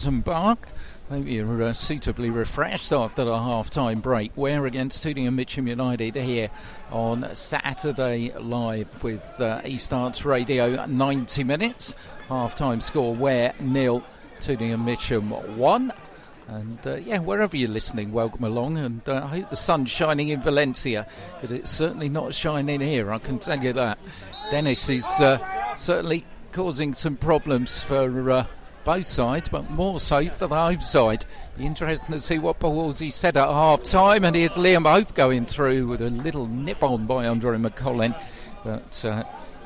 Watson Park. Hope you're suitably refreshed after the half-time break. Ware against Tooting and Mitcham United here on Saturday live with East Arts Radio. 90 minutes. Half-time score, Ware 0, Tooting and Mitcham 1. And wherever you're listening, welcome along. And I hope the sun's shining in Valencia, because it's certainly not shining here, I can tell you that. Dennis is certainly causing some problems for both sides, but more so for the home side. Be interesting to see what balls he said at half time. And here's Liam Hope going through with a little nip on by Andre McCollin, but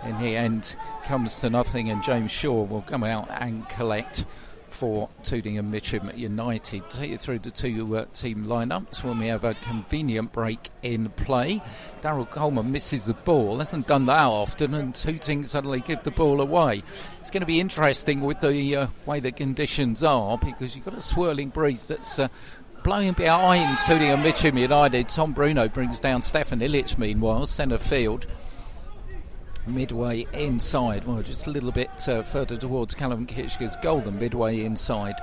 in the end comes to nothing, and James Shaw will come out and collect for Tooting and Mitcham United. Take you through the two team lineups when we have a convenient break in play. Daryl Coleman misses the ball, hasn't done that often, and Tooting suddenly give the ball away. It's going to be interesting with the way the conditions are, because you've got a swirling breeze that's blowing behind Tooting and Mitcham United. Tom Bruno brings down Stefan Illich, meanwhile, centre field. Midway inside, well, just a little bit further towards Callum Kitchker's goal than midway inside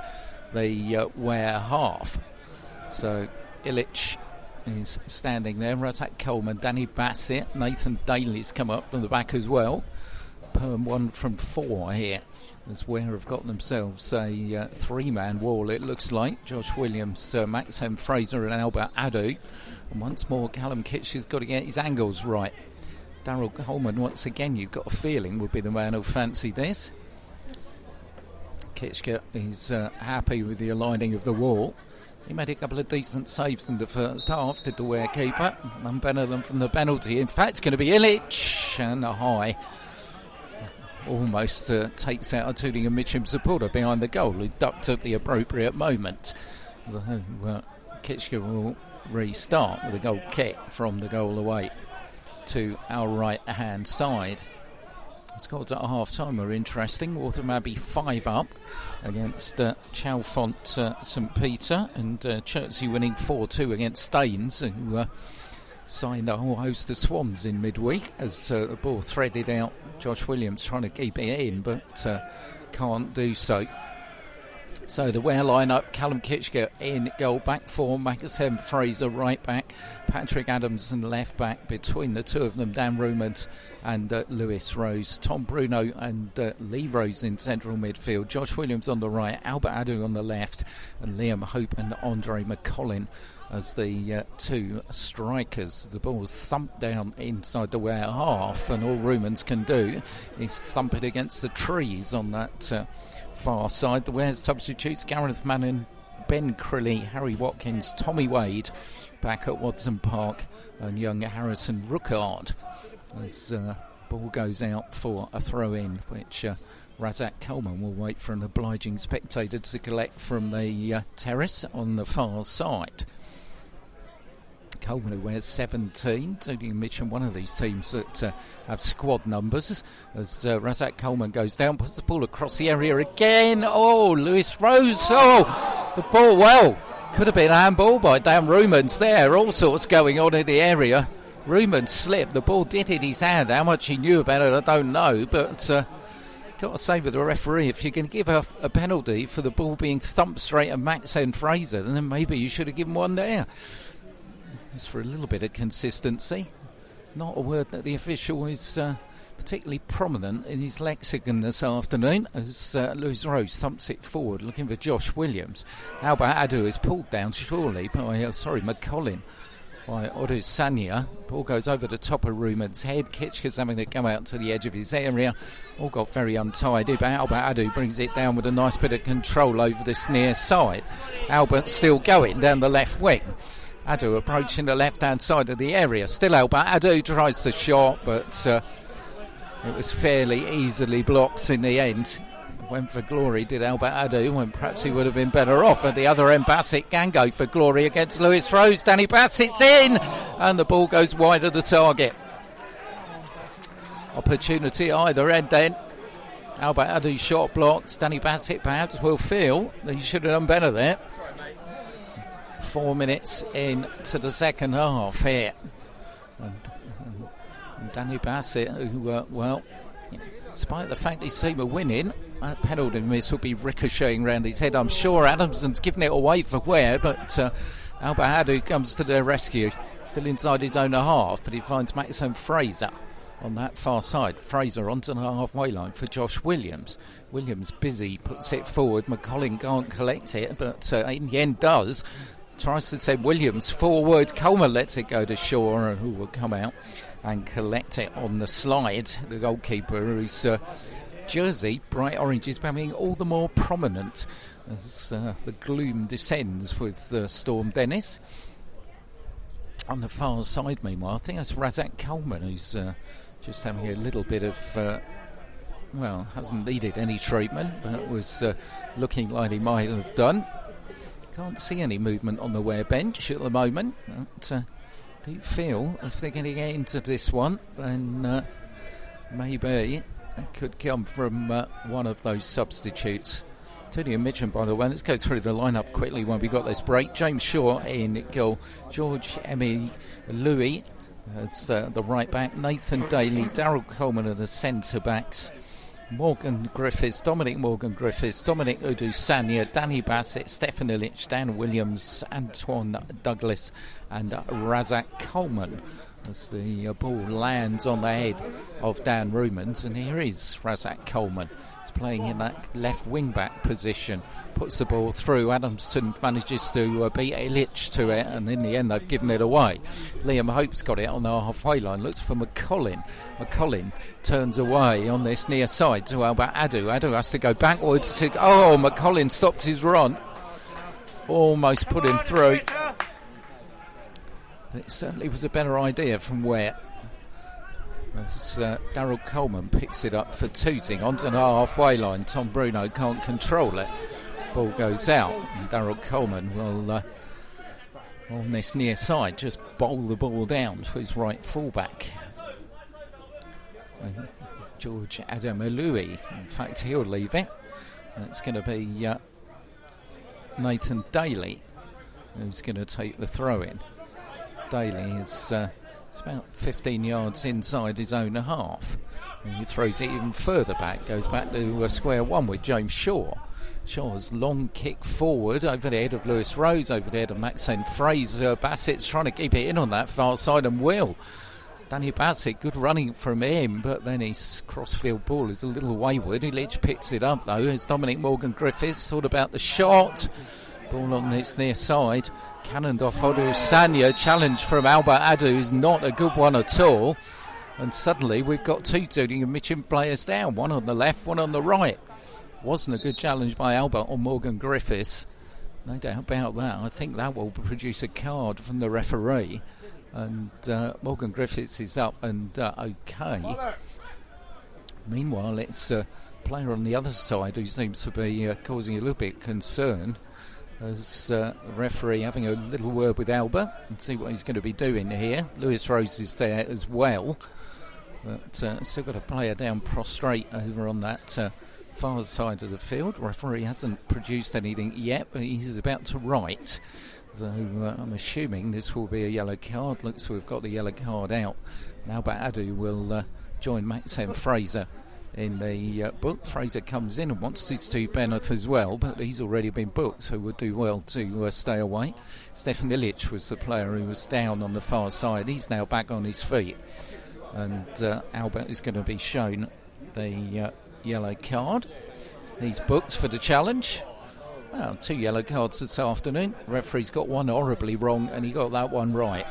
the Ware half. So Illich is standing there. Razak Coleman, Danny Bassett, Nathan Daly's come up from the back as well. Perm 1 from 4 here, as Ware have got themselves a three-man wall, it looks like. Josh Williams, Max M. Fraser and Albert Adu. And once more, Callum Kitchker's got to get his angles right. Daryl Coleman, once again, you've got a feeling, would be the man who'll fancy this. Kitchker is happy with the aligning of the wall. He made a couple of decent saves in the first half, did the Ware keeper. None better than from the penalty. In fact, it's going to be Illich, and a high. Almost takes out a Tooting and Mitcham supporter behind the goal, who ducked at the appropriate moment. So Kitchker will restart with a goal kick from the goal away to our right hand side. Scores at half time are interesting. Waltham Abbey 5 up against Chalfont St Peter, and Chertsey winning 4-2 against Staines, who signed a whole host of Swans in midweek as the ball threaded out. Josh Williams trying to keep it in, but can't do so. So the Ware line-up, Callum Kitchker in goal, back four, Macasem Fraser right back, Patrick Adamson left back, between the two of them Dan Rumans and Lewis Rose, Tom Bruno and Lee Rose in central midfield, Josh Williams on the right, Albert Adu on the left, and Liam Hope and Andre McCollin as the two strikers. The ball's thumped down inside the Ware half, and all Rumans can do is thump it against the trees on that far side. The Ware substitutes Gareth Manning, Ben Crilly, Harry Watkins, Tommy Wade back at Watson Park, and young Harrison Rookard as ball goes out for a throw-in, which Razak Coleman will wait for an obliging spectator to collect from the terrace on the far side. Coleman, who wears 17, Tooting and Mitcham, one of these teams that have squad numbers, as Razak Coleman goes down, puts the ball across the area again. Oh, Lewis Rose, the ball, well, could have been handball by Dan Rumans there. All sorts going on in the area. Rumans slipped, the ball did hit his hand. How much he knew about it, I don't know, but got to say with the referee, if you're going to give a penalty for the ball being thumped straight at Max and Fraser, then maybe you should have given one there. Just for a little bit of consistency. Not a word that the official is particularly prominent in his lexicon this afternoon, as Lewis Rose thumps it forward looking for Josh Williams. Albert Adu is pulled down surely by McCollin by Odusanya. Ball goes over the top of Ruman's head. Kitchker's having to come out to the edge of his area. All got very untidy, but Albert Adu brings it down with a nice bit of control over this near side. Albert still going down the left wing. Adu approaching the left-hand side of the area. Still Albert Adu tries the shot, but it was fairly easily blocked in the end. Went for glory, did Albert Adu, when perhaps he would have been better off. At the other end, Bassett can go for glory against Lewis Rose. Danny Bassett's in, and the ball goes wide of the target. Opportunity either end then. Albert Adu shot blocked. Danny Bassett perhaps will feel that he should have done better there. 4 minutes into the second half here. And Danny Bassett, who, despite the fact his team are winning, that penalty miss will be ricocheting round his head. I'm sure Adamson's given it away for Ware, but Albert Adu comes to their rescue. Still inside his own half, but he finds Maxime Fraser on that far side. Fraser onto the halfway line for Josh Williams. Williams busy, puts it forward. McCollin can't collect it, but in the end does. Tries to send Williams forward. Coleman lets it go to Shaw, who will come out and collect it on the slide. The goalkeeper, whose jersey, bright orange, is becoming all the more prominent as the gloom descends with Storm Dennis. On the far side, meanwhile, I think that's Razak Coleman, who's just having a little bit of, hasn't needed any treatment, but was looking like he might have done. Can't see any movement on the Ware bench at the moment, but do feel if they're going to get into this one, then maybe it could come from one of those substitutes. Tooting and Mitcham, by the way. Let's go through the lineup quickly when we got this break. James Shaw in goal. George Emmy Louis as the right back. Nathan Daly, Daryl Coleman are the centre backs. Morgan Griffiths, Dominic Udusanya, Danny Bassett, Stefan Illich, Dan Williams, Antoine Douglas and Razak Coleman as the ball lands on the head of Dan Rumans. And here is Razak Coleman. He's playing in that left wing back position, puts the ball through. Adamson manages to beat Illich to it, and in the end they've given it away. Liam Hope's got it on the halfway line, looks for McCollin. McCollin turns away on this near side to Albert Adu. Adu has to go backwards to... Oh, McCollin stopped his run. Almost put him through. But it certainly was a better idea from Ware. As Daryl Coleman picks it up for Tooting onto the halfway line. Tom Bruno can't control it. Ball goes out, and Daryl Coleman will, on this near side, just bowl the ball down to his right fullback. And George Adam Louis, in fact, he'll leave it. And it's going to be Nathan Daly who's going to take the throw in. Daly is it's about 15 yards inside his own half, and he throws it even further back, goes back to square one with James Shaw. Shaw's long kick forward over the head of Lewis Rose, over the head of Maxine Fraser. Bassett's trying to keep it in on that far side and will. Danny Bassett, good running from him, but then his crossfield ball is a little wayward. Illich picks it up though as Dominic Morgan Griffiths thought about the shot. Ball on this near side, cannoned off Odusanya. Challenge from Albert Adu is not a good one at all. And suddenly we've got two Tooting and Mitcham players down, one on the left, one on the right. Wasn't a good challenge by Albert on Morgan Griffiths. No doubt about that. I think that will produce a card from the referee. And Morgan Griffiths is up and okay. Meanwhile, it's a player on the other side who seems to be causing a little bit of concern. As the referee having a little word with Albert and see what he's going to be doing here. Lewis Rose is there as well, but still got a player down prostrate over on that far side of the field. Referee hasn't produced anything yet, but he's about to write, so I'm assuming this will be a yellow card. Looks like we've got the yellow card out. Now Albert Adu will join Maxime Fraser in the book. Fraser comes in and wants to do Bennett as well, but he's already been booked, so would do well to stay away. Stefan Illich was the player who was down on the far side. He's now back on his feet, and Albert is going to be shown the yellow card. He's booked for the challenge. Well, 2 yellow cards this afternoon. Referee's got one horribly wrong, and he got that one right.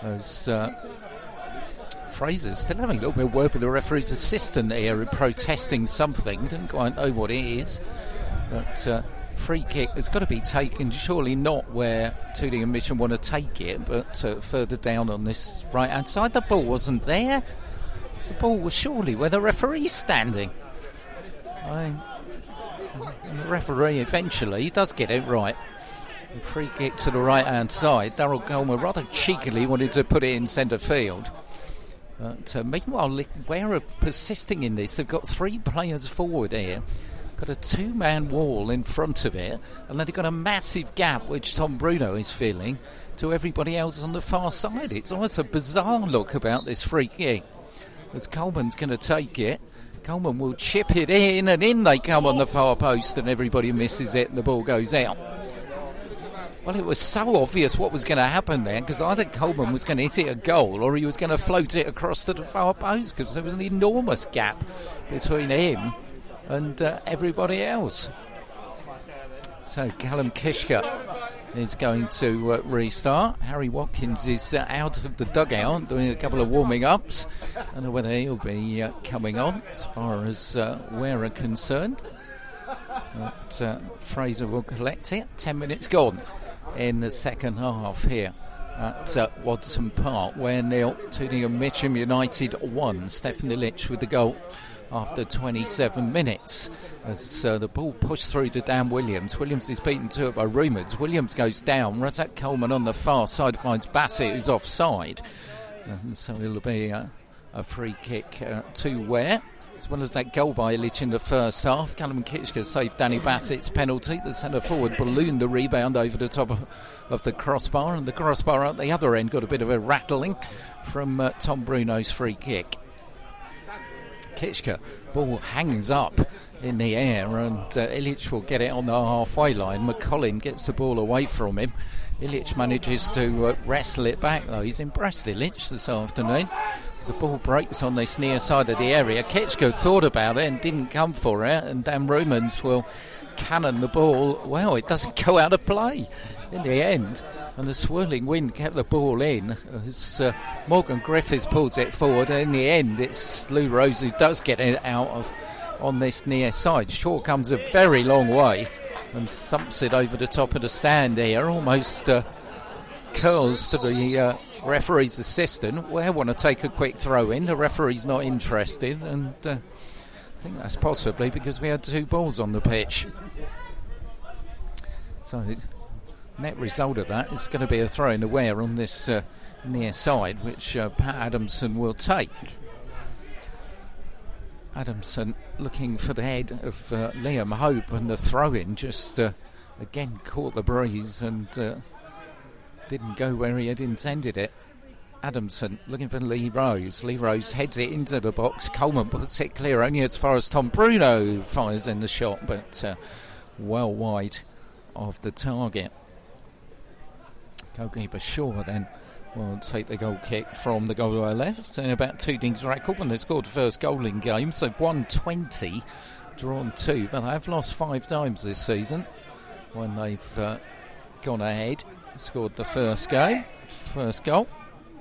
As Fraser's still having a little bit of word with the referee's assistant here, protesting something. Didn't quite know what it is. But free kick has got to be taken, surely not where Tooting and Mitcham want to take it, but further down on this right hand side. The ball wasn't there. The ball was surely where the referee's standing. And the referee eventually does get it right. The free kick to the right hand side. Daryl Coleman rather cheekily wanted to put it in centre field. But meanwhile, Ware are persisting in this. They've got 3 players forward here. Got a 2-man wall in front of it, and then they've got a massive gap, which Tom Bruno is feeling, to everybody else on the far side. It's almost a bizarre look about this free kick. As Coleman's going to take it, Coleman will chip it in, and in they come on the far post, and everybody misses it, and the ball goes out. Well, it was so obvious what was going to happen there, because either Coleman was going to hit it a goal or he was going to float it across to the far post, because there was an enormous gap between him and everybody else. So Callum Kishka is going to restart. Harry Watkins is out of the dugout doing a couple of warming ups. I don't know whether he'll be coming on as far as Ware are concerned. But Fraser will collect it. 10 minutes gone in the second half here at Watson Park, where 0 Tooting and Mitcham United 1. Stefan Illich with the goal after 27 minutes as the ball pushed through to Dan Williams. Williams is beaten to it by Rumours. Williams goes down. Razak Coleman on the far side finds Bassett, who's offside, and so it'll be a free kick to Ware, as well as that goal by Illich in the first half. Callum Kitchker saved Danny Bassett's penalty. The centre forward ballooned the rebound over the top of the crossbar, and the crossbar at the other end got a bit of a rattling from Tom Bruno's free kick. Kitchker, ball hangs up in the air, and Illich will get it on the halfway line. McCollin gets the ball away from him. Illich manages to wrestle it back, though. He's impressed, Illich, this afternoon. As the ball breaks on this near side of the area, Kitchker thought about it and didn't come for it, and Dan Rumans will cannon the ball. Well, it doesn't go out of play in the end, and the swirling wind kept the ball in as Morgan Griffiths pulls it forward, and in the end it's Lou Rose who does get it out of on this near side. Shaw comes a very long way and thumps it over the top of the stand here, almost curls to the referee's assistant. We want to take a quick throw in. The referee's not interested, and I think that's possibly because we had two balls on the pitch. So net result of that is going to be a throw in the Ware on this near side, which Pat Adamson will take. Adamson looking for the head of Liam Hope, and the throw-in just again caught the breeze and didn't go where he had intended it. Adamson looking for Lee Rose. Lee Rose heads it into the box. Coleman puts it clear only as far as Tom Bruno fires in the shot, but well wide of the target. Goalkeeper Shaw then will take the goal kick from the goal to our left. And about Tooting's record when they scored the first goal in game. So 120, drawn 2, but they've lost 5 times this season when they've gone ahead, scored the first goal.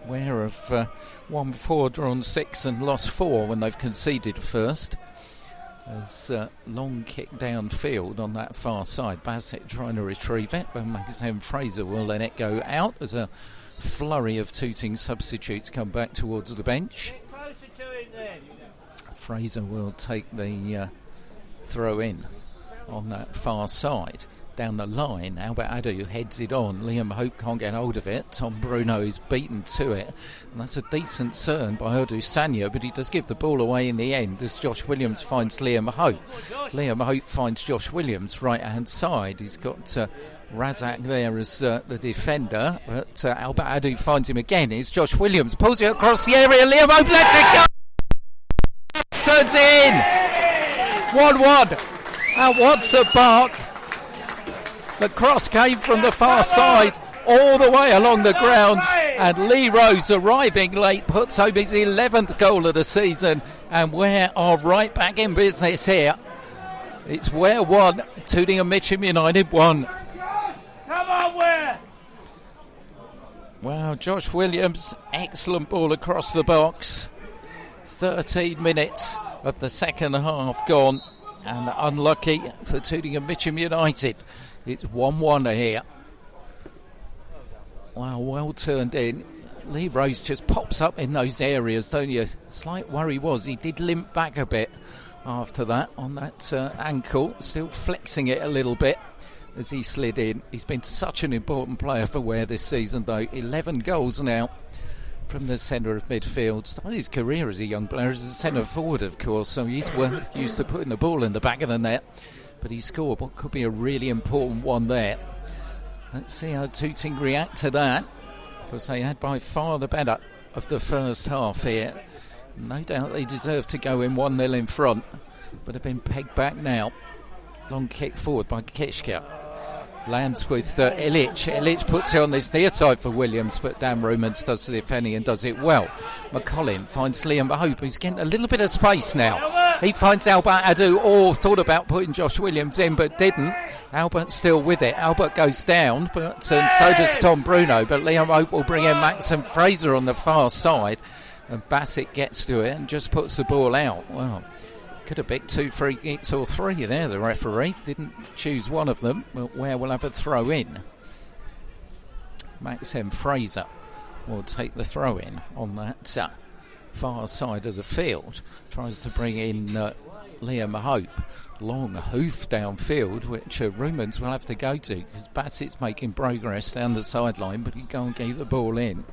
Ware have won 4, drawn 6 and lost 4 when they've conceded first. As long kick downfield on that far side. Bassett trying to retrieve it, but Maxime Fraser will let it go out as a flurry of Tooting substitutes come back towards the bench. Fraser will take the throw in on that far side. Down the line, Albert Adu heads it on. Liam Hope can't get hold of it. Tom Bruno is beaten to it, and that's a decent turn by Odu Sanya, but he does give the ball away in the end as Josh Williams finds Liam Hope. Liam Hope finds Josh Williams right hand side. He's got Razak there as the defender, but Albert Adu finds him again. It's Josh Williams, pulls it across the area. Liam Hope lets it go, turns it in. 1-1 at Watson Park. The cross came from the far side all the way along the ground, and Lee Rose, arriving late, puts home his 11th goal of the season, and Ware are right back in business here. It's Ware 1, Tooting and Mitcham United 1. Come on, Ware! Wow, Josh Williams, excellent ball across the box. 13 minutes of the second half gone, and unlucky for Tooting and Mitcham United. It's 1-1 here. Wow, well turned in. Lee Rose just pops up in those areas, don't you? Slight worry was he did limp back a bit after that on that ankle, still flexing it a little bit as he slid in. He's been such an important player for Ware this season, though. 11 goals now from the centre of midfield. Started his career as a young player as a centre forward, of course, so he's used to putting the ball in the back of the net. But he scored what could be a really important one there. Let's see how Tooting react to that, because they had by far the better of the first half here No doubt they deserve to go in 1-0 in front, but have been pegged back now. Long kick forward by Kishka. Lands with Ilic. Ilic puts it on this near side for Williams, but Dan Rumans does the defending and does it well. McCollin finds Liam Hope, who's getting a little bit of space now. He finds Albert Adu. Thought about putting Josh Williams in, but didn't. Albert's still with it. Albert goes down, but so does Tom Bruno. But Liam Hope will bring in Maxim Fraser on the far side, and Bassett gets to it and just puts the ball out. Well, could have picked 2 free kicks or 3 there, the referee. Didn't choose one of them, but Ware will have a throw in. Maxim Fraser will take the throw in on that far side of the field. Tries to bring in Liam Hope. Long hoof downfield, which Rumans will have to go to because Bassett's making progress down the sideline, but he can't get the ball in.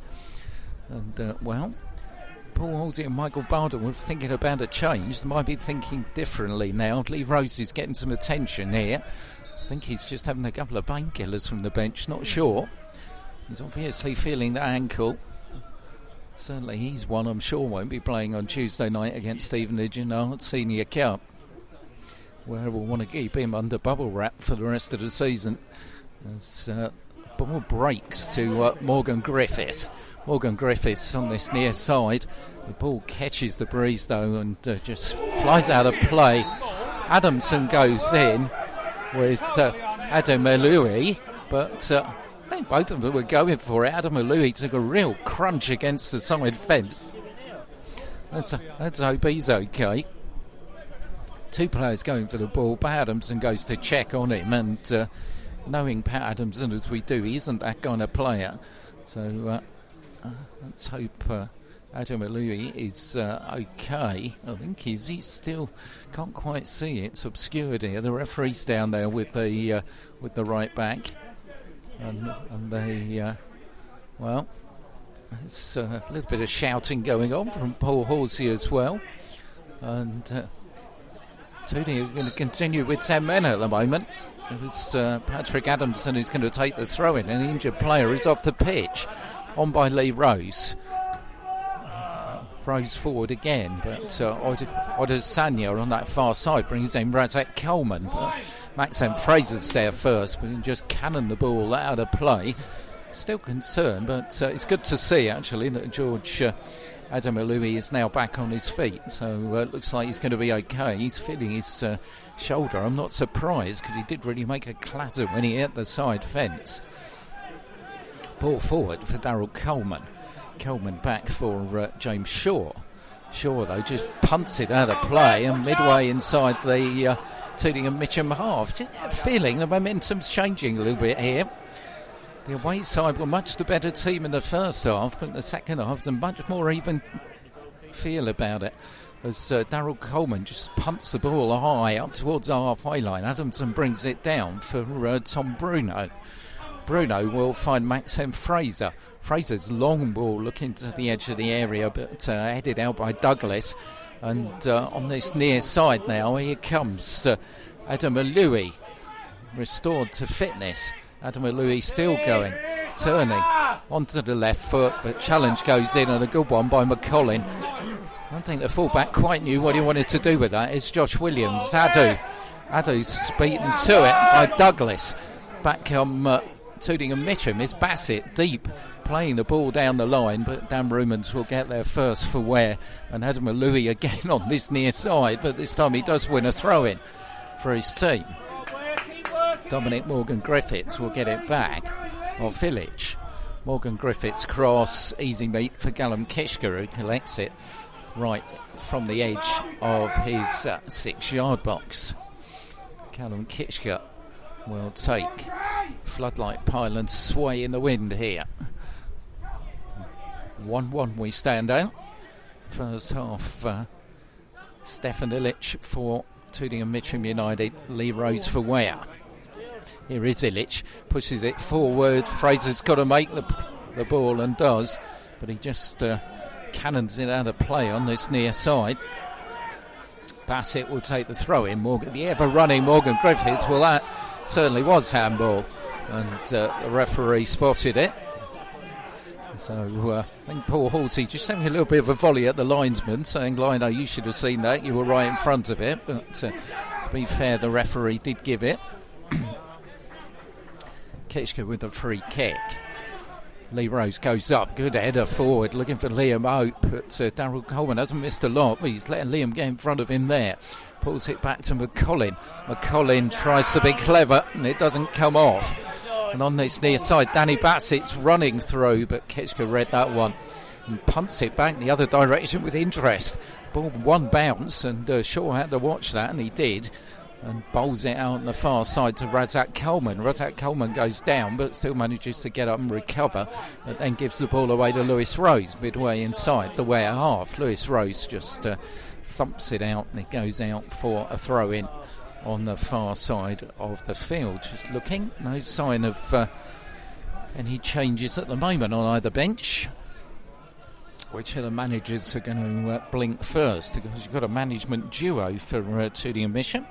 And, Paul Halsey and Michael Barden were thinking about a change. They might be thinking differently now. Lee Rose is getting some attention here. I think he's just having a couple of painkillers from the bench, not sure. He's obviously feeling the ankle. Certainly he's one I'm sure won't be playing on Tuesday night against Stevenage in our Senior Cup, where we'll want to keep him under bubble wrap for the rest of the season. As ball breaks to Morgan Griffiths. Morgan Griffiths on this near side. The ball catches the breeze though and just flies out of play. Adamson goes in with Adam Elui, but I think both of them were going for it. Adam Elui took a real crunch against the side fence. Let's hope he's okay. 2 players going for the ball. Pat Adamson goes to check on him, and knowing Pat Adamson as we do, he isn't that kind of player. So let's hope Adam Elui is okay. I think he still can't quite see it. It's obscured here. The referee's down there with the right back, and they there's a little bit of shouting going on from Paul Halsey as well, and Tooting are going to continue with 10 men at the moment. It was Patrick Adamson who's going to take the throw in, and the injured player is off the pitch. On by Lee Rose. Rose forward again, but Odesanya on that far side brings in Razak Coleman. Maxim Fraser's there first, but he just cannon the ball out of play. Still concerned, but it's good to see actually that George Adam Elui is now back on his feet, so it looks like he's going to be okay. He's feeling his shoulder. I'm not surprised because he did really make a clatter when he hit the side fence. Ball forward for Darryl Coleman. Coleman back for James Shaw. Shaw, though, just punts it out of play and midway inside the Tooting and Mitcham half. Just feeling the momentum's changing a little bit here. The away side were much the better team in the first half, but in the second half, there's a much more even feel about it. As Darryl Coleman just punts the ball high up towards the halfway line. Adamson brings it down for Tom Bruno. Bruno will find Maxim Fraser. Fraser's long ball looking to the edge of the area, but headed out by Douglas. And on this near side now, here comes Adam Elui, restored to fitness. Adam Elui still going, turning onto the left foot, but challenge goes in and a good one by McCollin. I don't think the fullback quite knew what he wanted to do with that. It's Josh Williams. Adu's beaten to it by Douglas. Back Tooting and Mitcham is Bassett deep, playing the ball down the line, but Dan Rumans will get there first for Ware, and Adam Elui again on this near side, but this time he does win a throw-in for his team. Dominic Morgan Griffiths will get it back off Village. Morgan Griffiths cross, easy meet for Callum Kishka, who collects it right from the edge of his 6-yard box. Callum Kishka will take floodlight pile and sway in the wind here. 1-1 we stand out. First half, Stefan Ilic for Tooting and Mitcham United, Lee Rose for Ware. Here is Ilic, pushes it forward. Fraser's got to make the ball and does, but he just cannons it out of play on this near side. Bassett will take the throw in. The ever-running Morgan Griffiths, well, that certainly was handball, and the referee spotted it. So I think Paul Halsey just having a little bit of a volley at the linesman, saying, Lino, you should have seen that, you were right in front of it. But to be fair, the referee did give it. Kitchka with a free kick. Lee Rose goes up, good header forward, looking for Liam Hope, but Daryl Coleman hasn't missed a lot, but he's letting Liam get in front of him there. Pulls it back to McCollin. McCollin tries to be clever, and it doesn't come off. And on this near side, Danny Bassett's running through, but Kitchka read that one and punts it back the other direction with interest. Ball one bounce, and Shaw had to watch that, and he did. And bowls it out on the far side to Razak Coleman. Razak Coleman goes down, but still manages to get up and recover. And then gives the ball away to Lewis Rose, midway inside the Ware half. Lewis Rose just thumps it out, and it goes out for a throw-in on the far side of the field. Just looking, no sign of any changes at the moment on either bench. Which of the managers are going to blink first? Because you've got a management duo for Tooting and Mitcham.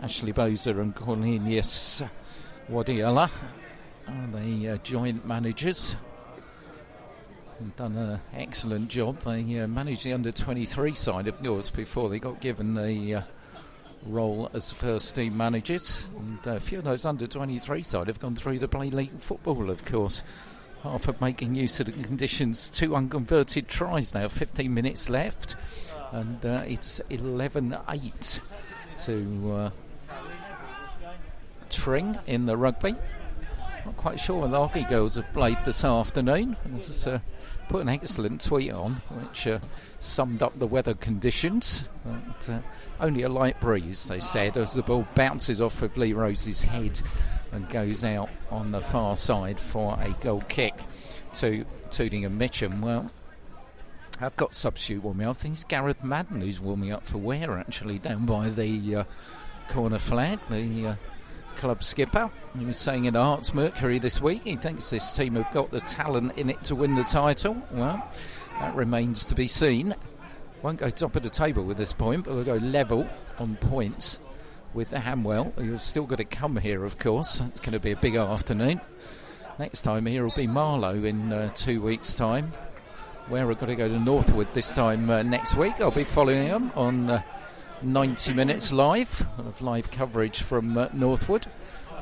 Ashley Bozer and Cornelius Wadiola are the joint managers. They've done an excellent job. They managed the under-23 side, of course, before they got given the role as first team managers. And a few of those under-23 side have gone through to play league football, of course. Half of making use of the conditions, 2 unconverted tries now, 15 minutes left. And it's 11-8 to Tring in the rugby. Not quite sure what the hockey girls have played this afternoon. Just put an excellent tweet on which summed up the weather conditions. But, only a light breeze, they said, as the ball bounces off of Lee Rose's head and goes out on the far side for a goal kick to Tooting and Mitcham. Well, I've got substitute warming up. I think it's Gareth Madden who's warming up for Ware, actually, down by the corner flag, the club skipper. He was saying in Arts Mercury this week he thinks this team have got the talent in it to win the title. Well, that remains to be seen. Won't go top of the table with this point, but we'll go level on points with the Hamwell. You've still got to come here, of course. It's going to be a big afternoon. Next time here will be Marlow in 2 weeks' time. Where I've got to go to Northwood this time next week. I'll be following them on 90 minutes live of live coverage from Northwood,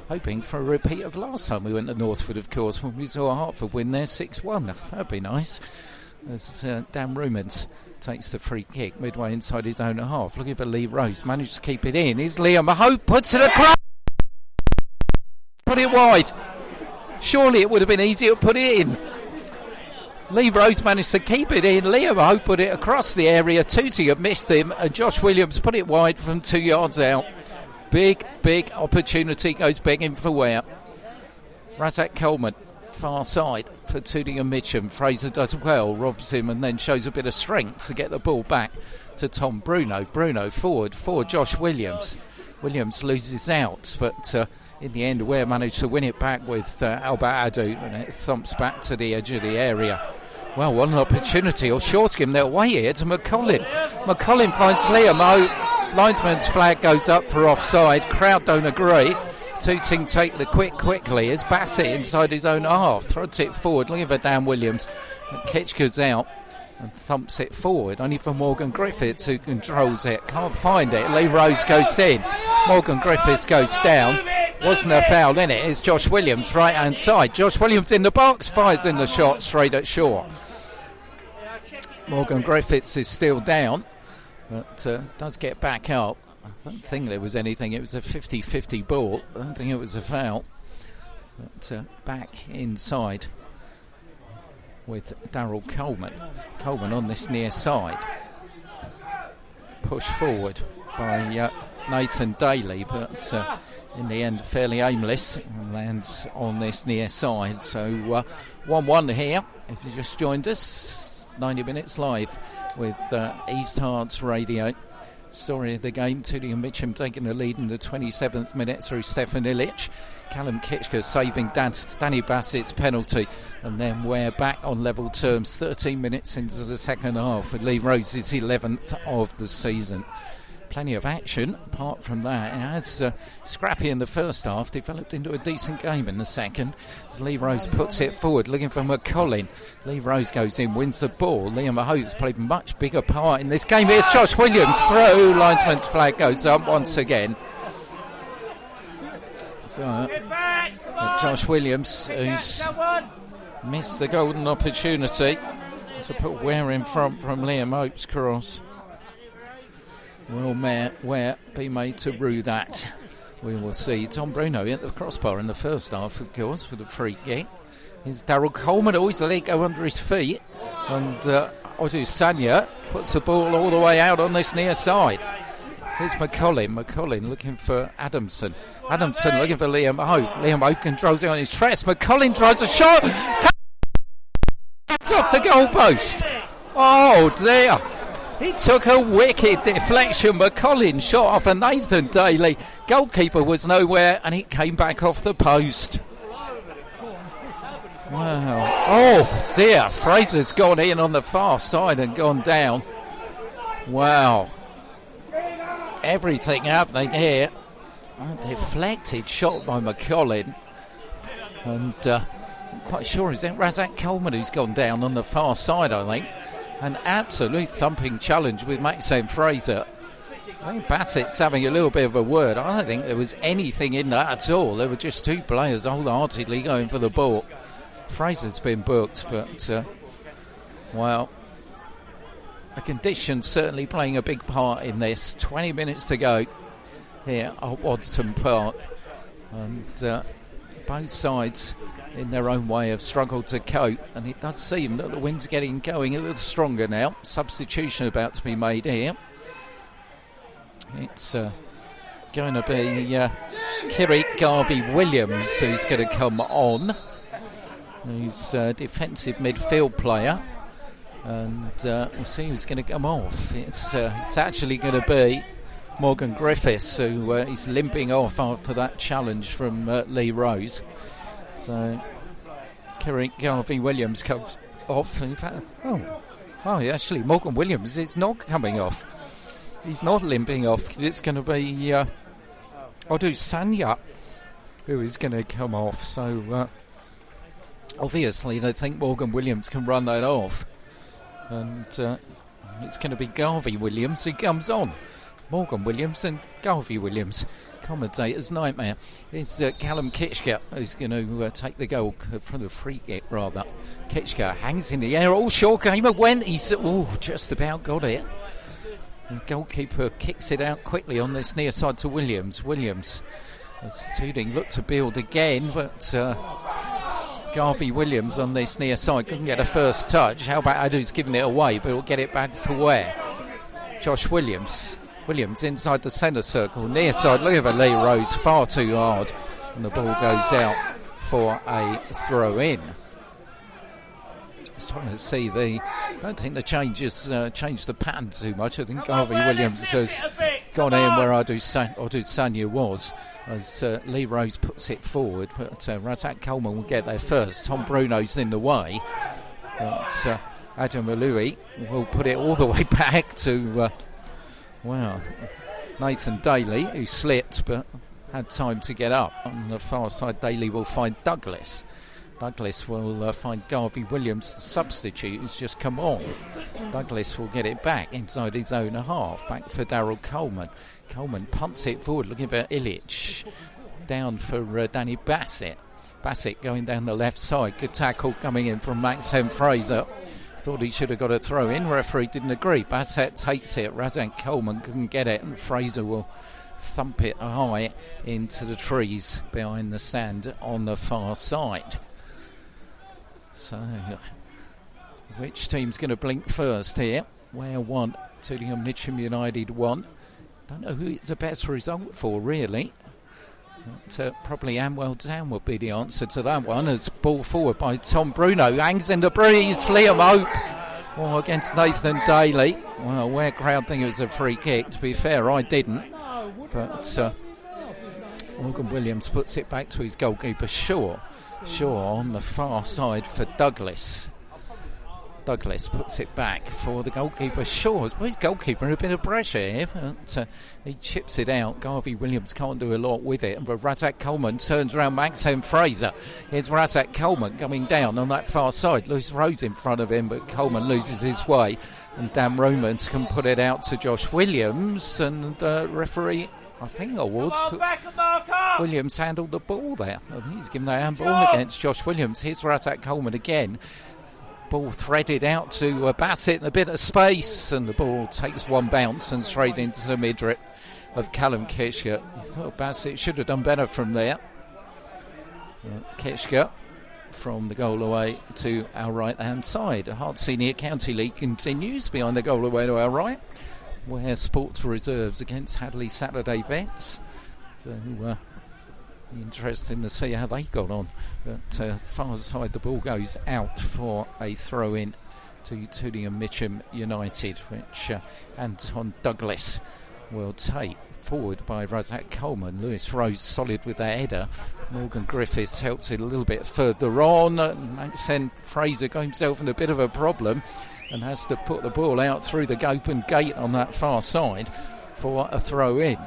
hoping for a repeat of last time we went to Northwood, of course, when we saw Hartford win there 6-1. That'd be nice. As Dan Rumens takes the free kick midway inside his own half, looking for Lee Rose, managed to keep it in. Is Liam Hope, puts it across, put it wide. Surely it would have been easier to put it in. Lee Rose managed to keep it in. Liam Hope put it across the area. Tooting had missed him, and Josh Williams put it wide from 2 yards out. Big opportunity goes begging for Ware. Razak Coleman, far side for Tooting and Mitcham. Fraser does well, robs him, and then shows a bit of strength to get the ball back to Tom Bruno. Bruno forward for Josh Williams. Williams loses out, but in the end, Ware managed to win it back with Albert Adu, and it thumps back to the edge of the area. Well, what an opportunity. Or Shortgim their way here to McCollin. McCollin finds Liam Hope. Linesman's flag goes up for offside. Crowd don't agree. Tooting take the quickly as Bassett inside his own half. Throws it forward, looking for Dan Williams. Kitchka's out and thumps it forward. Only for Morgan Griffiths, who controls it. Can't find it. Lee Rose goes in. Morgan Griffiths goes down. Wasn't a foul in it. It's Josh Williams, right hand side. Josh Williams in the box, fires in the shot straight at Shaw. Morgan Griffiths is still down, but does get back up. I don't think there was anything. It was a 50-50 ball. I don't think it was a foul. But back inside with Daryl Coleman. Coleman on this near side. Pushed forward by Nathan Daly, but in the end fairly aimless. Lands on this near side. So 1-1 here. If you just joined us, 90 minutes live with East Hearts Radio. Story of the game, Tooting and Mitcham taking the lead in the 27th minute through Stefan Illich. Callum Kitchka saving Danny Bassett's penalty, and then Ware back on level terms 13 minutes into the second half with Lee Rose's 11th of the season. plenty of action. Apart from that, it has scrappy in the first half, developed into a decent game in the second. As Lee Rose puts it forward, looking for McCollin. Lee Rose goes in, wins the ball. Liam Hope's played a much bigger part in this game. Here's Josh Williams through. Linesman's flag goes up once again. So, Josh Williams, who's missed the golden opportunity to put Ware in front from Liam Hope's cross. Will Ware be made to rue that? We will see. Tom Bruno at the crossbar in the first half, of course, with a free kick. Here's Daryl Coleman, always let it go under his feet. And Odu Sanya puts the ball all the way out on this near side. Here's McCollin. McCollin looking for Adamson. Adamson looking for Liam Hope. Liam Hope controls it on his chest. McCollin tries a shot. Taps off the goalpost. Oh dear. He took a wicked deflection. McCollin shot off a Nathan Daly. Goalkeeper was nowhere and it came back off the post. Wow. Oh dear. Fraser's gone in on the far side and gone down. Wow. Everything happening here. A deflected shot by McCollin. And I'm quite sure is that Razak Coleman who's gone down on the far side, I think. An absolute thumping challenge with Maxime Fraser. I think Bassett's having a little bit of a word. I don't think there was anything in that at all. There were just two players wholeheartedly going for the ball. Fraser's been booked, but well, the conditions certainly playing a big part in this. 20 minutes to go here at Waddington Park, and both sides in their own way have struggled to cope, and it does seem that the wind's getting going a little stronger now. Substitution about to be made here. It's going to be Kirik Garvey-Williams who's going to come on, who's a defensive midfield player, and we'll see who's going to come off. It's actually going to be Morgan Griffiths, who is limping off after that challenge from Lee Rose. So Kirik Garvey-Williams comes off. In fact, actually Morgan Williams is not coming off. He's not limping off. It's going to be Odu Sanya who is going to come off. So obviously they think Morgan Williams can run that off, and it's going to be Garvey-Williams who comes on. Morgan Williams and Garvey-Williams. Commentator's nightmare. It's Callum Kitchka who's going to take the goal from the free kick, rather. Kitchka hangs in the air. Oh, short gamer went. He's just about got it. The goalkeeper kicks it out quickly on this near side to Williams. Williams, as Tooting looked to build again, but Garvey-Williams on this near side couldn't get a first touch. How about Adu's giving it away, but he'll get it back for Ware. Josh Williams inside the centre circle, near side, looking for Lee Rose, far too hard, and the ball goes out for a throw in. Just trying to see I don't think the changes changed the pattern too much. I think Garvey-Williams has gone in where Odu Sanya was, as Lee Rose puts it forward, but Razak Coleman will get there first. Tom Bruno's in the way, but Adam Alui will put it all the way back to Nathan Daly, who slipped but had time to get up. On the far side, Daly will find Douglas. Douglas will find Garvey-Williams, the substitute, who's just come on. Douglas will get it back inside his own half, back for Daryl Coleman. Coleman punts it forward, looking for Illich. Down for Danny Bassett. Bassett going down the left side. Good tackle coming in from Maxime Fraser. Thought he should have got a throw in. Referee didn't agree. Bassett takes it. Razak Coleman couldn't get it, and Fraser will thump it high into the trees behind the stand on the far side. So, which team's going to blink first here? Ware 1, Tooting and Mitcham United 1. Don't know who it's the best result for, really. But, probably Amwell Town would be the answer to that one. As ball forward by Tom Bruno, hangs in the breeze. Liam Hope against Nathan Daly. Well, Ware crowd think it was a free kick. To be fair, I didn't. But Morgan Williams puts it back to his goalkeeper Shaw on the far side for Douglas. Douglas puts it back for the goalkeeper. Shaw's goalkeeper in a bit of pressure here, but he chips it out. Garvey Williams can't do a lot with it, but Razak Coleman turns around. Maxime Fraser. Here's Razak Coleman coming down on that far side. Lewis Rose in front of him, but Coleman loses his way, and Dan Romans can put it out to Josh Williams, and referee, I think, awards to Williams handled the ball there. He's given a handball against Josh Williams. Here's Razak Coleman again. Ball threaded out to Bassett in a bit of space, and the ball takes one bounce and straight into the midriff of Callum Kishka. I thought Bassett should have done better from there. Kishka from the goal away to our right hand side. Hart Senior County League continues behind the goal away to our right, where Sports Reserves against Hadley Saturday Vets. So interesting to see how they got on. But far side the ball goes out for a throw in to Tooting and Mitcham United, which Anton Douglas will take. Forward by Razak Coleman. Lewis Rose solid with that header. Morgan Griffiths helps it a little bit further on. Maxen Fraser got himself in a bit of a problem and has to put the ball out through the open gate on that far side for a throw in.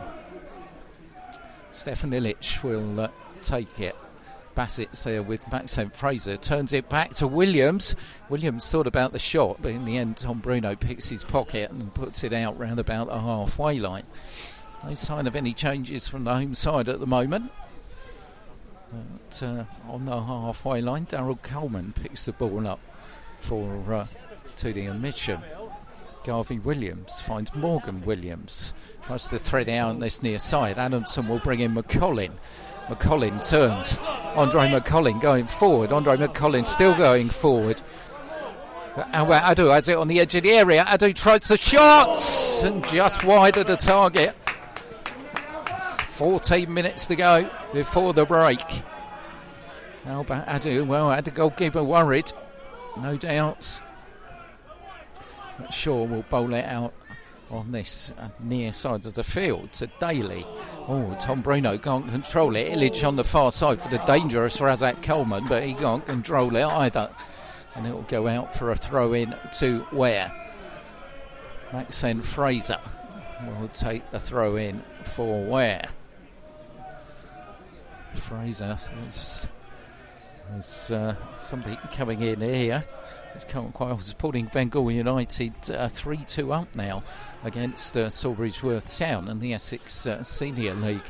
Stefan Illich will take it. Bassett's there with Maxime Fraser, turns it back to Williams. Williams thought about the shot, but in the end Tom Bruno picks his pocket and puts it out round about the halfway line. No sign of any changes from the home side at the moment. But on the halfway line, Darryl Coleman picks the ball up for Tooting and Mitcham. Garvey Williams finds Morgan Williams. Tries to thread out on this near side. Adamson will bring in McCollin. McCollin turns. Andre McCollin going forward. Andre McCollin still going forward. Adu has it on the edge of the area. Adu tries the shots and just wide of the target. 14 minutes to go before the break. How about Adu? Well, had the goalkeeper worried, no doubts. But Shaw will bowl it out on this near side of the field to Daly. Oh, Tom Bruno can't control it. Illich on the far side for the dangerous Razak Coleman, but he can't control it either. And it will go out for a throw in to Ware. Maxen Fraser will take the throw in for Ware. Fraser has something coming in here. It's supporting Bengal United 3-2 up now against Sawbridgeworth Town in the Essex Senior League,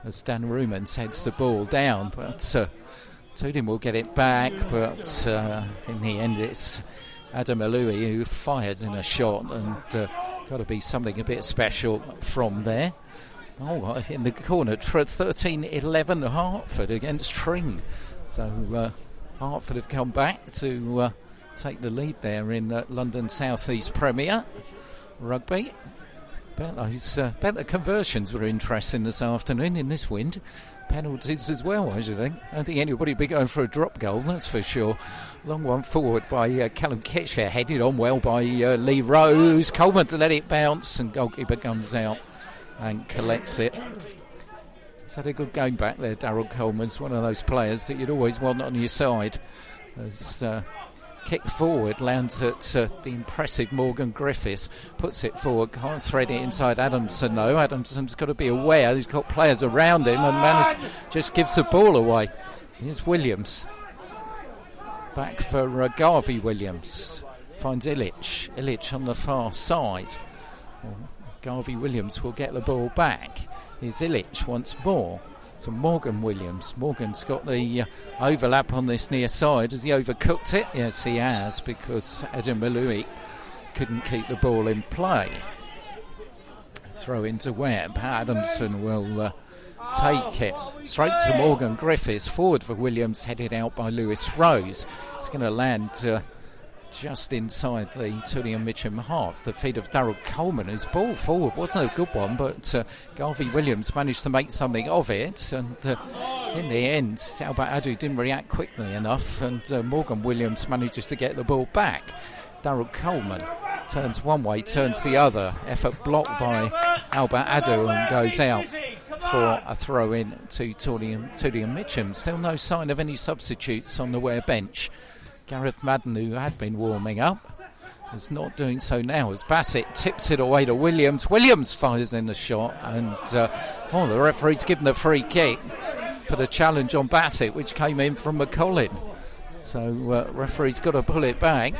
as Dan Rumans heads the ball down, but Tooting will get it back, but in the end it's Adam Alui who fires in a shot, and got to be something a bit special from there. Oh, in the corner, 13-11 Hertford against Tring. So Hertford have come back to take the lead there in London South East Premier Rugby. Bet the conversions were interesting this afternoon in this wind. Penalties as well, I should think. I don't think anybody will be going for a drop goal, that's for sure. Long one forward by Callum Kitcher, headed on well by Lee Rose. Coleman to let it bounce, and goalkeeper comes out and collects it. He's had a good game back there, Darryl Coleman's one of those players that you'd always want on your side. As kick forward lands at the impressive Morgan Griffiths, puts it forward, can't thread it inside Adamson though. Adamson's got to be aware he's got players around him and just gives the ball away. Here's Williams back for Garvey Williams, finds Illich on the far side. Garvey Williams will get the ball back. Here's Illich once more to Morgan Williams. Morgan's got the overlap on this near side. Has he overcooked it? Yes, he has, because Adam Malui couldn't keep the ball in play. Throw into Webb. Adamson will take it straight to Morgan Griffiths. Forward for Williams, headed out by Lewis Rose. It's going to land just inside the Tooting and Mitcham half. The feet of Darryl Coleman. His ball forward wasn't a good one, but Garvey Williams managed to make something of it, and in the end Albert Adu didn't react quickly enough, and Morgan Williams manages to get the ball back. Darryl Coleman turns one way, turns the other. Effort blocked by Albert Adu and goes out for a throw in to Tooting and Mitcham. Still no sign of any substitutes on the Ware bench Gareth Madden, who had been warming up, is not doing so now as Bassett tips it away to Williams. Williams fires in the shot, and the referee's given the free kick for the challenge on Bassett, which came in from McCollin. So referee's got to pull it back.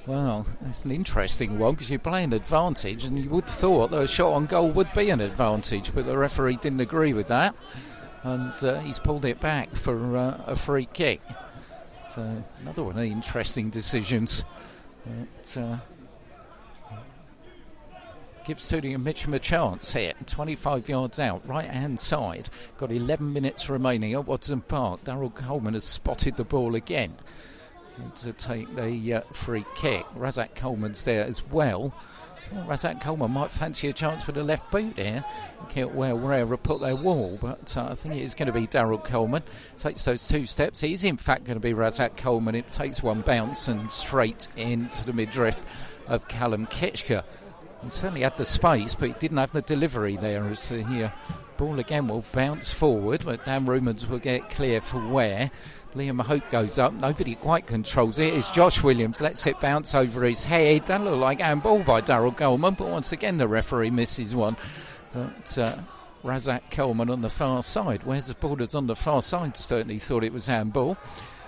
Well, it's an interesting one because you play an advantage, and you would have thought that a shot on goal would be an advantage, but the referee didn't agree with that, and he's pulled it back for a free kick. So another one of the interesting decisions. Gives Tooting and Mitcham a chance here. 25 yards out, right-hand side. Got 11 minutes remaining at Watson Park. Daryl Coleman has spotted the ball again to take the free kick. Razak Coleman's there as well. Razak Coleman might fancy a chance for the left boot here. Looking at where Ware have put their wall, but I think it is going to be Daryl Coleman. Takes those 2 steps. It is in fact going to be Razak Coleman. It takes one bounce and straight into the midriff of Callum Ketchker. He certainly had the space, but he didn't have the delivery there. As the ball again will bounce forward, but Dan Rumans will get clear for Ware. Liam Hope goes up. Nobody quite controls it. It's Josh Williams. Lets it bounce over his head. That looked like handball by Daryl Coleman, but once again the referee misses one. But Razak Coleman on the far side. Where's the borders on the far side? Certainly thought it was handball.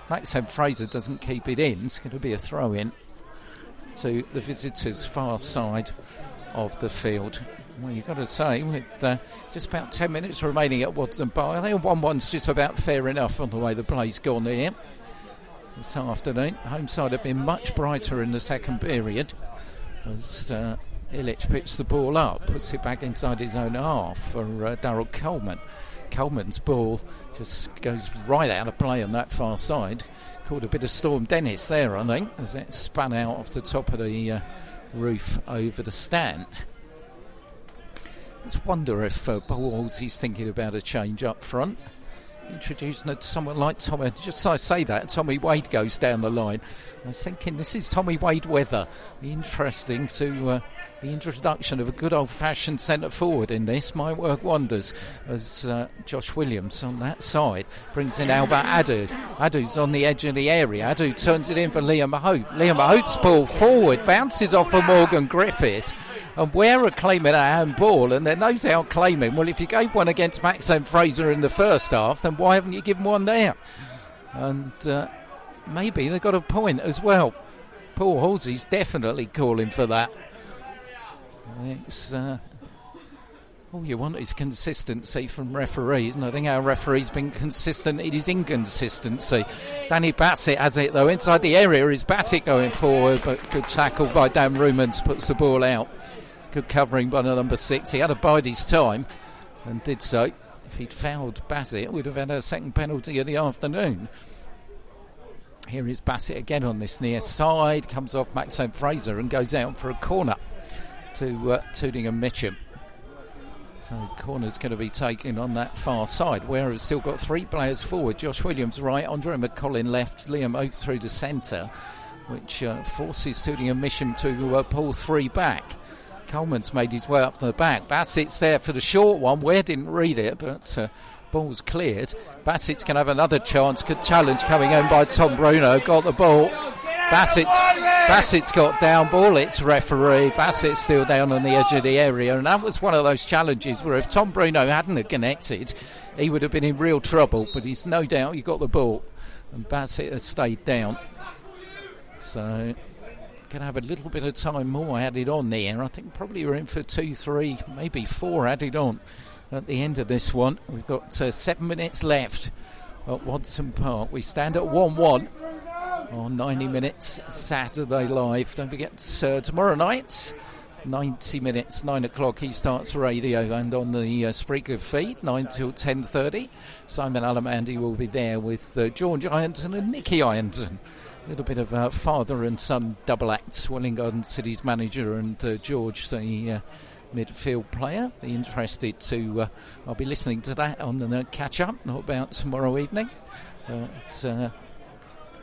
Maxim Fraser doesn't keep it in. It's going to be a throw-in to the visitors' far side of the field. Well, you've got to say, with just about 10 minutes remaining at Watson Park, I think 1-1's just about fair enough on the way the play's gone here this afternoon. Home side have been much brighter in the second period as Illich picks the ball up, puts it back inside his own half for Daryl Coleman. Coleman's ball just goes right out of play on that far side. Caught a bit of Storm Dennis there, I think, as it spun out off the top of the roof over the stand. Let's wonder if Paul Halsey's thinking about a change up front. Introducing someone like Tommy. Just so I say that, Tommy Wade goes down the line. I was thinking this is Tommy Wade weather. Interesting to the introduction of a good old-fashioned centre forward in this might work wonders as Josh Williams on that side brings in Albert Adu. Adu's on the edge of the area. Adu turns it in for Liam Hope. Liam Hope's ball forward bounces off for Morgan Griffiths, and Ware are claiming a handball, and they're no doubt claiming, well, if you gave one against Maxim Fraser in the first half, then why haven't you given one there? And maybe they got a point as well. Paul Halsey's definitely calling for that. It's all you want is consistency from referees, and I think our referee's been consistent in his inconsistency. Danny Bassett has it though inside the area. Is Bassett going forward, but good tackle by Dan Rumans, puts the ball out. Good covering by the number 6. He had to bide his time and did so. If he'd fouled Bassett, we'd have had a second penalty of the afternoon. Here is Bassett again on this near side, comes off Maxim Fraser and goes out for a corner to Tooting and Mitcham. So corner's going to be taken on that far side. Ware has still got 3 players forward. Josh Williams right, Andre McCollin left, Liam Oak through the centre, which forces Tooting and Mitcham to pull 3 back. Coleman's made his way up to the back. Bassett's there for the short one. Ware didn't read it, but ball's cleared. Bassett's going to have another chance. Good challenge coming in by Tom Bruno. Got the ball. Bassett's got down ball. It's referee. Bassett's still down on the edge of the area, and that was one of those challenges where if Tom Bruno hadn't have connected, he would have been in real trouble. But he's no doubt he got the ball, and Bassett has stayed down. So going to have a little bit of time more added on there. I think probably we're in for 2, 3, maybe 4 added on at the end of this one. We've got 7 minutes left at Watson Park. We stand at 1-1 on 90 Minutes Saturday Live. Don't forget tomorrow night 90 minutes 9 o'clock he starts radio, and on the Spreaker feed 9 till 10:30 Simon Alamandi will be there with George Ironton and Nicky Ironton. A little bit of father and son double act. Welling Garden City's manager and George, the midfield player. Be interested to I'll be listening to that on the catch up, not about tomorrow evening, but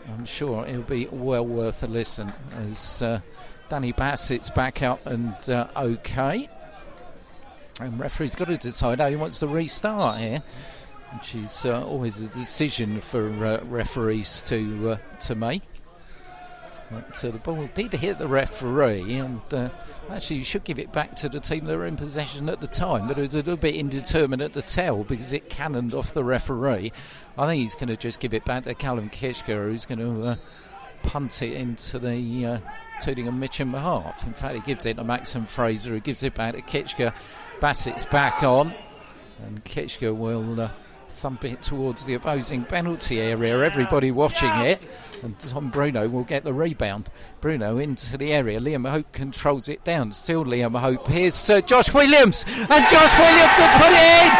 I'm sure it'll be well worth a listen as Danny Bassett's back up and okay, and referee's got to decide how he wants to restart here. which is always a decision for referees to make. But the ball did hit the referee, and actually you should give it back to the team that were in possession at the time, but it was a little bit indeterminate to tell because it cannoned off the referee. I think he's going to just give it back to Callum Kishka, who's going to punt it into the Tooting and Mitcham half. In fact, he gives it to Maxim Fraser, who gives it back to Kitchka. Bassett's back on, and Kitchka will thump it towards the opposing penalty area. Everybody watching it, and Tom Bruno will get the rebound. Bruno into the area. Liam Hope controls it down. Still Liam Hope. Here's Josh Williams, and Josh Williams has put it in.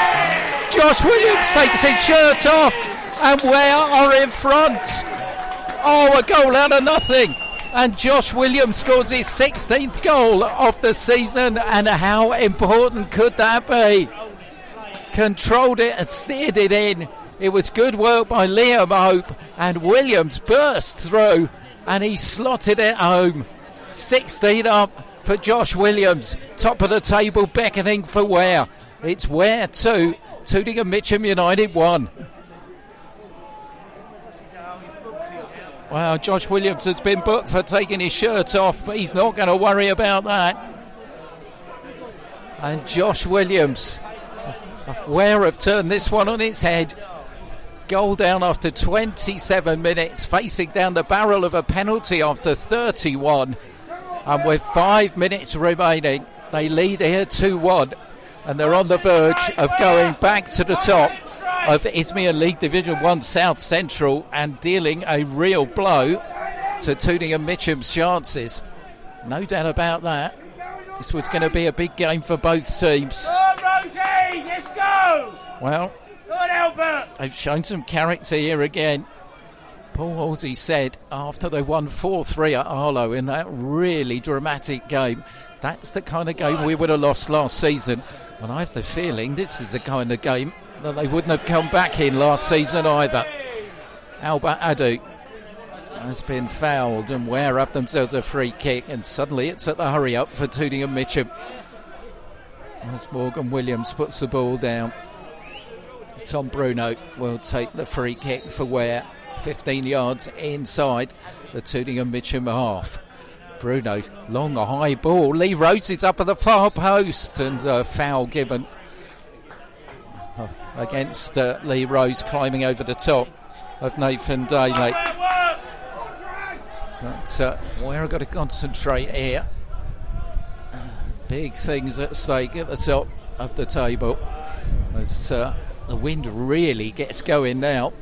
Josh Williams takes his shirt off, and Ware are in front. Oh, a goal out of nothing. And Josh Williams scores his 16th goal of the season, and how important could that be? Controlled it and steered it in. It was good work by Liam Hope, and Williams burst through and he slotted it home. 16 up for Josh Williams, top of the table, beckoning for Ware. It's Ware 2, Tooting and Mitcham United 1. Wow, Josh Williams has been booked for taking his shirt off, but he's not going to worry about that. And Josh Williams, Ware have turned this one on its head. Goal down after 27 minutes, facing down the barrel of a penalty after 31. And with 5 minutes remaining, they lead here 2-1. And they're on the verge of going back to the top of Isthmian League Division 1 South Central and dealing a real blow to Tooting and Mitcham's chances. No doubt about that. This was going to be a big game for both teams. Go, Rosie! Let's go! Well, Go on, Albert! they've shown some character here again. Paul Halsey said after they won 4-3 at Arlo in that really dramatic game, that's the kind of game we would have lost last season. And I have the feeling this is the kind of game that they wouldn't have come back in last season either. Albert Adu has been fouled, and Ware have themselves a free kick, and suddenly it's at the hurry up for Tooting and Mitcham as Morgan Williams puts the ball down. Tom Bruno will take the free kick for Ware, 15 yards inside the Tooting and Mitcham half. Bruno, long high ball. Lee Rose is up at the far post, and foul given against Lee Rose, climbing over the top of Nathan Daly. But Ware have got to concentrate here. Big things at stake at the top of the table as the wind really gets going now.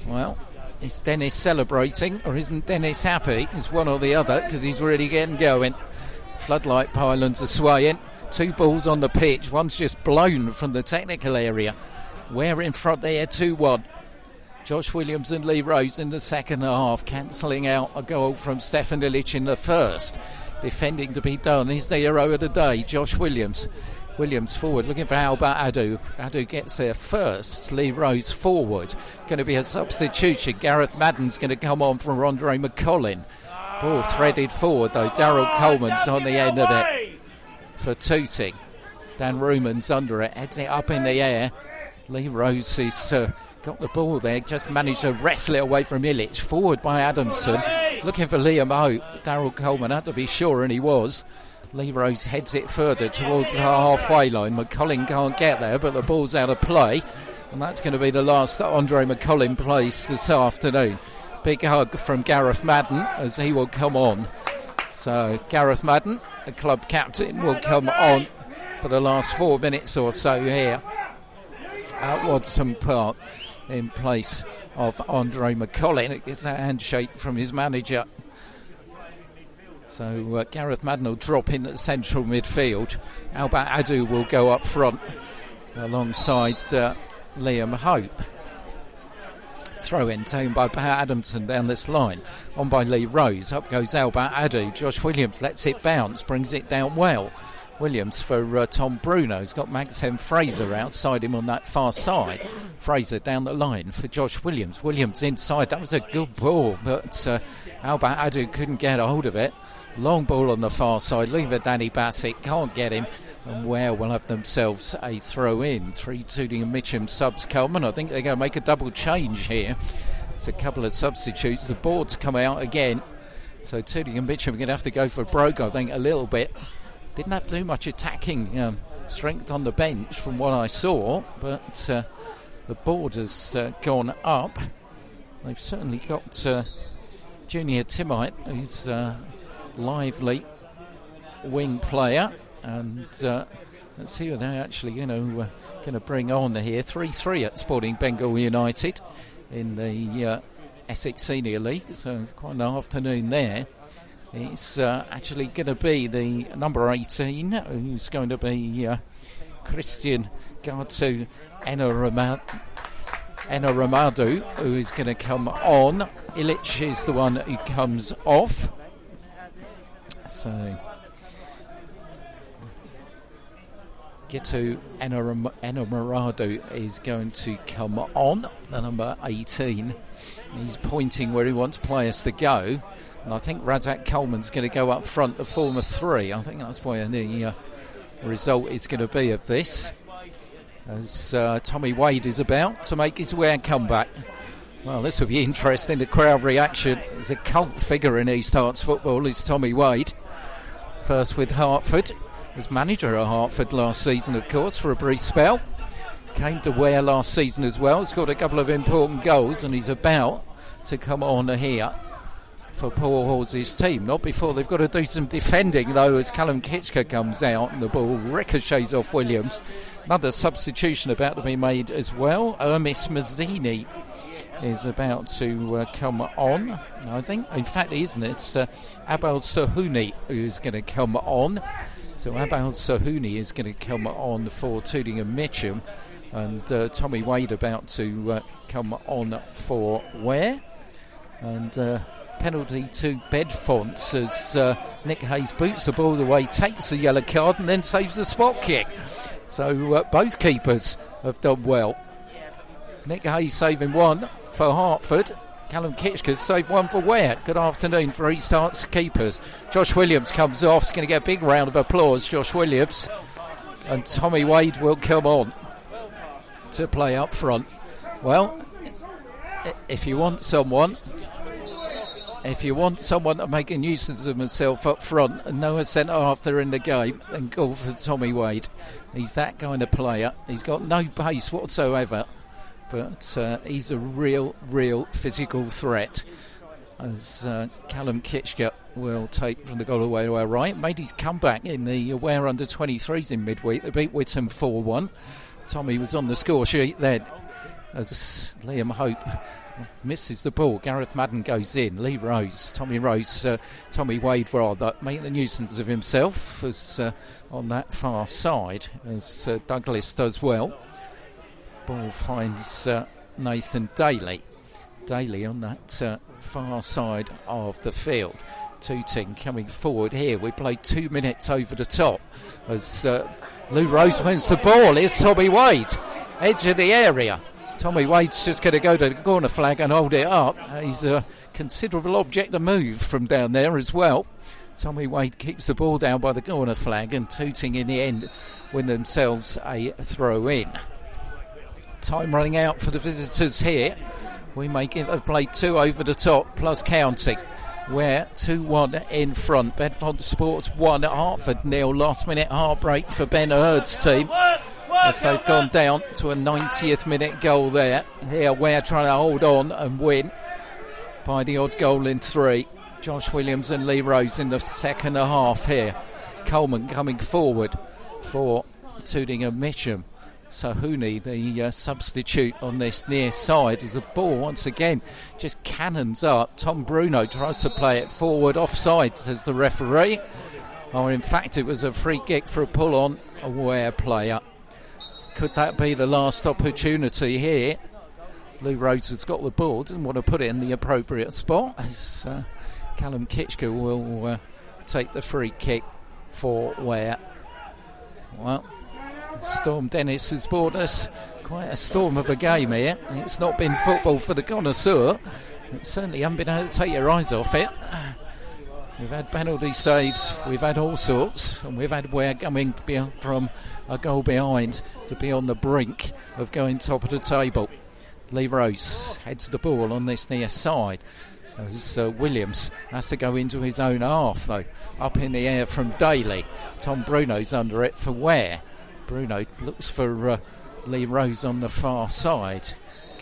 Well, is Dennis celebrating or isn't Dennis happy? It's one or the other, because he's really getting going. Floodlight pylons are swaying. 2 balls on the pitch. One's just blown from the technical area. Ware in front there, 2-1. Josh Williams and Lee Rose in the second half, cancelling out a goal from Stefan Illich in the first. Defending to be done is the hero of the day, Josh Williams. Williams forward, looking for Albert Adu. Adu gets there first. Lee Rose forward. Going to be a substitution. Gareth Madden's going to come on from Andre McCollin. Ball threaded forward though. Daryl Coleman's on the end of it for Tooting. Dan Ruman's under it. Heads it up in the air. Lee Rose has got the ball there. Just managed to wrestle it away from Illich. Forward by Adamson. Looking for Liam Hope. Daryl Coleman had to be sure, and he was. Lee Rose heads it further towards the halfway line. McCollin can't get there, but the ball's out of play. And that's going to be the last that Andre McCollin plays this afternoon. Big hug from Gareth Madden as he will come on. So Gareth Madden, the club captain, will come on for the last 4 minutes or so here at Watson Park in place of Andre McCollin. It gets a handshake from his manager. So Gareth Madden will drop in at central midfield. Albert Adu will go up front alongside Liam Hope. Throw in taken by Pat Adamson down this line. On by Lee Rose. Up goes Albert Adu. Josh Williams lets it bounce. Brings it down well. Williams for Tom Bruno. He's got Maxim Fraser outside him on that far side. Fraser down the line for Josh Williams. Williams inside. That was a good ball, but Albert Adu couldn't get a hold of it. Long ball on the far side. Lever Danny Bassett can't get him. And Ware will have themselves a throw in. 3 Tooting and Mitcham subs come, and I think they're going to make a double change here. It's a couple of substitutes. The board's come out again. So Tooting and Mitcham are going to have to go for broke, I think, a little bit. Didn't have too much attacking strength on the bench from what I saw, but the board has gone up. They've certainly got Junior Timite, who's a lively wing player, and let's see what they're actually going to bring on here. 3-3 at Sporting Bengal United in the Essex Senior League, so quite an afternoon there. It's actually going to be the number 18, who's going to be Christian Gartu Enaramadu, who is going to come on. Illich is the one who comes off. So Gitu Enaramadu is going to come on, the number 18. He's pointing where he wants players to go. And I think Razak Coleman's going to go up front to form a 3. I think that's where the result is going to be of this. As Tommy Wade is about to make his Ware comeback. Well, this will be interesting. The crowd reaction is a cult figure in East Harts football, is Tommy Wade. First with Hertford, was manager at Hertford last season, of course, for a brief spell. Came to Ware last season as well. Scored a couple of important goals, and he's about to come on here for Paul Hawes' team. Not before they've got to do some defending, though, as Callum Kitchker comes out and the ball ricochets off Williams. Another substitution about to be made as well. Ermis Mazzini is about to come on, I think. In fact, isn't it? It's Abel Sahuni who's going to come on. So Abel Sahuni is going to come on for Tooting and Mitcham. And Tommy Wade about to come on for Ware. And penalty to Bedfonts as Nick Hayes boots the ball away, takes the yellow card and then saves the spot kick. So both keepers have done well. Nick Hayes saving one for Hertford. Callum Kitchker saved one for Ware. Good afternoon for East Harts keepers. Josh Williams comes off. He's going to get a big round of applause, Josh Williams. And Tommy Wade will come on to play up front. Well, if you want someone to make a nuisance of himself up front and no centre after in the game, then go for Tommy Wade. He's that kind of player. He's got no pace whatsoever, but he's a real physical threat. As Callum Kitchker will take from the goal away to our right. Made his comeback in the Ware under-23s in midweek. They beat Whittam 4-1. Tommy was on the score sheet then as Liam Hope misses the ball. Gareth Madden goes in. Lee Rose, Tommy Wade rather, making a nuisance of himself as on that far side, as Douglas does well. Ball finds Nathan Daly on that far side of the field. Tooting coming forward here. We played 2 minutes over the top as Lou Rose wins the ball. Here's Tommy Wade, edge of the area. Tommy Wade's just going to go to the corner flag and hold it up. He's a considerable object to move from down there as well. Tommy Wade keeps the ball down by the corner flag, and Tooting in the end win themselves a throw in. Time running out for the visitors here. We make it have played 2 over the top plus counting. Ware 2-1 in front. Bedford Sports 1, Hertford 0. Last minute heartbreak for Ben Hurd's team, as they've gone down to a 90th minute goal there. Here Ware trying to hold on and win by the odd goal in 3. Josh Williams and Lee Rose in the second half here. Coleman coming forward for Tooting and Mitcham. Sahuni, the substitute on this near side, as the ball once again just cannons up. Tom Bruno tries to play it forward, offside, says the referee. Or in fact it was a free kick for a pull on a Ware player. Could that be the last opportunity here? Lou Rhodes has got the ball, doesn't want to put it in the appropriate spot. As Callum Kitchker will take the free kick for Ware. Well, Storm Dennis has brought us quite a storm of a game here. It's not been football for the connoisseur. It certainly haven't been able to take your eyes off it. We've had penalty saves, we've had all sorts, and we've had Ware coming from a goal behind to be on the brink of going top of the table. Lee Rose heads the ball on this near side as Williams has to go into his own half, though. Up in the air from Daly. Tom Bruno's under it for Ware. Bruno looks for Lee Rose on the far side.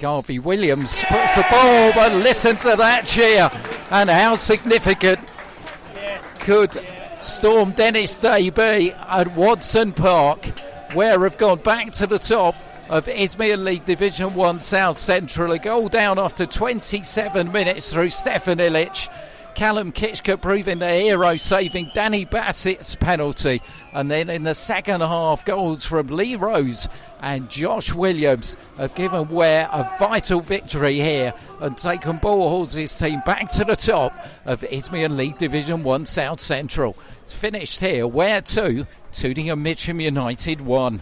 Garvey Williams puts the ball, but listen to that cheer, and how significant could Storm Dennis Day be at Watson Park. Ware have gone back to the top of Isthmian League Division 1 South Central. A goal down after 27 minutes through Stefan Illich. Callum Kitchka proving the hero, saving Danny Bassett's penalty. And then in the second half, goals from Lee Rose and Josh Williams have given Ware a vital victory here and taken Ball Hall's team back to the top of Isthmian League Division 1 South Central. It's finished here, Ware 2, Tooting and Mitcham United 1.